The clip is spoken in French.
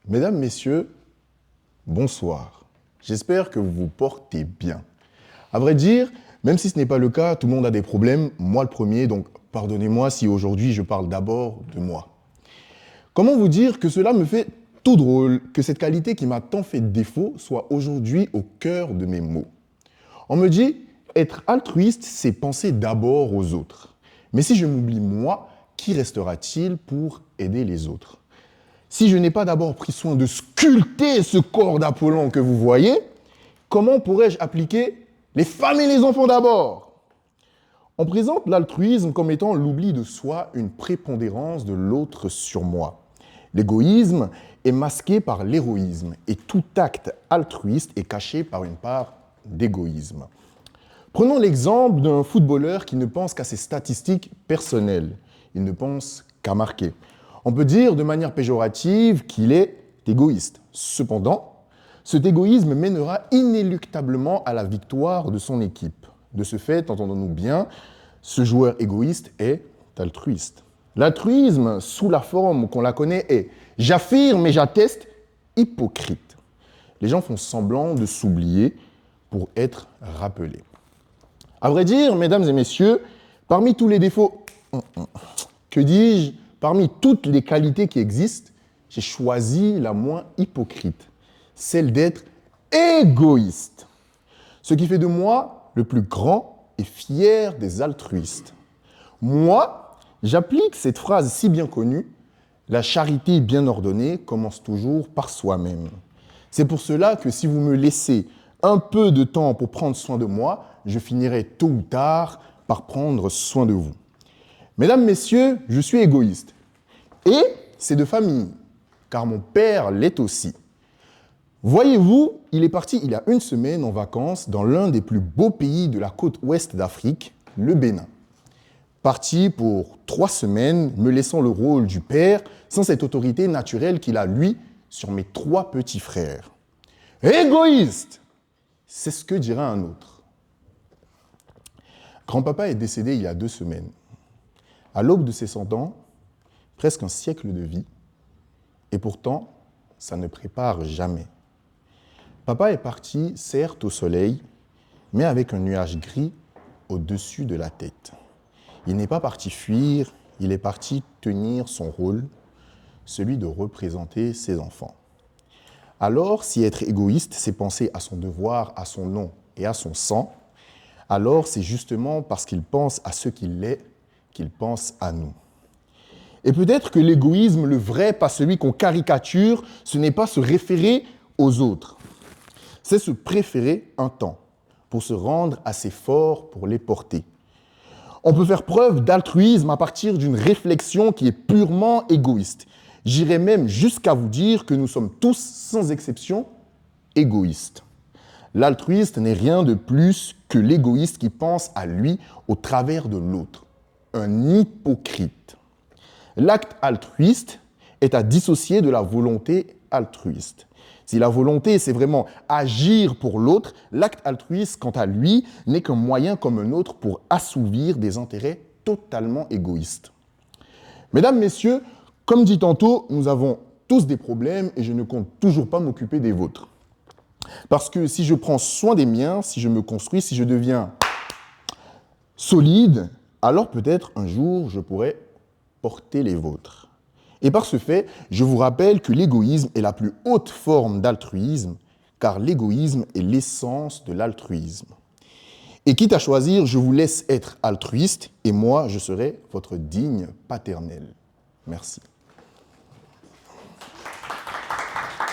Mesdames, Messieurs, bonsoir. J'espère que vous vous portez bien. À vrai dire, même si ce n'est pas le cas, tout le monde a des problèmes, moi le premier, donc pardonnez-moi si aujourd'hui je parle d'abord de moi. Comment vous dire que cela me fait tout drôle que cette qualité qui m'a tant fait défaut soit aujourd'hui au cœur de mes mots. On me dit, être altruiste, c'est penser d'abord aux autres. Mais si je m'oublie moi, qui restera-t-il pour aider les autres ? Si je n'ai pas d'abord pris soin de sculpter ce corps d'Apollon que vous voyez, comment pourrais-je appliquer les femmes et les enfants d'abord ? On présente l'altruisme comme étant l'oubli de soi, une prépondérance de l'autre sur moi. L'égoïsme est masqué par l'héroïsme et tout acte altruiste est caché par une part d'égoïsme. Prenons l'exemple d'un footballeur qui ne pense qu'à ses statistiques personnelles. Il ne pense qu'à marquer. On peut dire de manière péjorative qu'il est égoïste. Cependant, cet égoïsme mènera inéluctablement à la victoire de son équipe. De ce fait, entendons-nous bien, ce joueur égoïste est altruiste. L'altruisme, sous la forme qu'on la connaît, est « j'affirme et j'atteste » hypocrite. Les gens font semblant de s'oublier pour être rappelés. À vrai dire, mesdames et messieurs, parmi tous les défauts, que dis-je, parmi toutes les qualités qui existent, j'ai choisi la moins hypocrite, celle d'être égoïste. Ce qui fait de moi le plus grand et fier des altruistes. Moi, j'applique cette phrase si bien connue, la charité bien ordonnée commence toujours par soi-même. C'est pour cela que si vous me laissez un peu de temps pour prendre soin de moi, je finirai tôt ou tard par prendre soin de vous. Mesdames, Messieurs, je suis égoïste. Et c'est de famille, car mon père l'est aussi. Voyez-vous, il est parti il y a une semaine en vacances dans l'un des plus beaux pays de la côte ouest d'Afrique, le Bénin. Parti pour 3 semaines, me laissant le rôle du père, sans cette autorité naturelle qu'il a, lui, sur mes 3 petits frères. Égoïste! C'est ce que dira un autre. Grand-papa est décédé il y a 2 semaines. À l'aube de ses 100 ans, presque un siècle de vie, et pourtant, ça ne prépare jamais. Papa est parti, certes au soleil, mais avec un nuage gris au-dessus de la tête. Il n'est pas parti fuir, il est parti tenir son rôle, celui de représenter ses enfants. Alors, si être égoïste, c'est penser à son devoir, à son nom et à son sang, alors c'est justement parce qu'il pense à ce qu'il est qu'il pense à nous. Et peut-être que l'égoïsme, le vrai, pas celui qu'on caricature, ce n'est pas se référer aux autres. C'est se préférer un temps pour se rendre assez fort pour les porter. On peut faire preuve d'altruisme à partir d'une réflexion qui est purement égoïste. J'irais même jusqu'à vous dire que nous sommes tous, sans exception, égoïstes. L'altruiste n'est rien de plus que l'égoïste qui pense à lui au travers de l'autre. Un hypocrite. L'acte altruiste est à dissocier de la volonté altruiste. Si la volonté, c'est vraiment agir pour l'autre, l'acte altruiste, quant à lui, n'est qu'un moyen comme un autre pour assouvir des intérêts totalement égoïstes. Mesdames, Messieurs, comme dit tantôt, nous avons tous des problèmes et je ne compte toujours pas m'occuper des vôtres. Parce que si je prends soin des miens, si je me construis, si je deviens solide, alors peut-être un jour je pourrai porter les vôtres. Et par ce fait, je vous rappelle que l'égoïsme est la plus haute forme d'altruisme, car l'égoïsme est l'essence de l'altruisme. Et quitte à choisir, je vous laisse être altruiste, et moi, je serai votre digne paternel. Merci.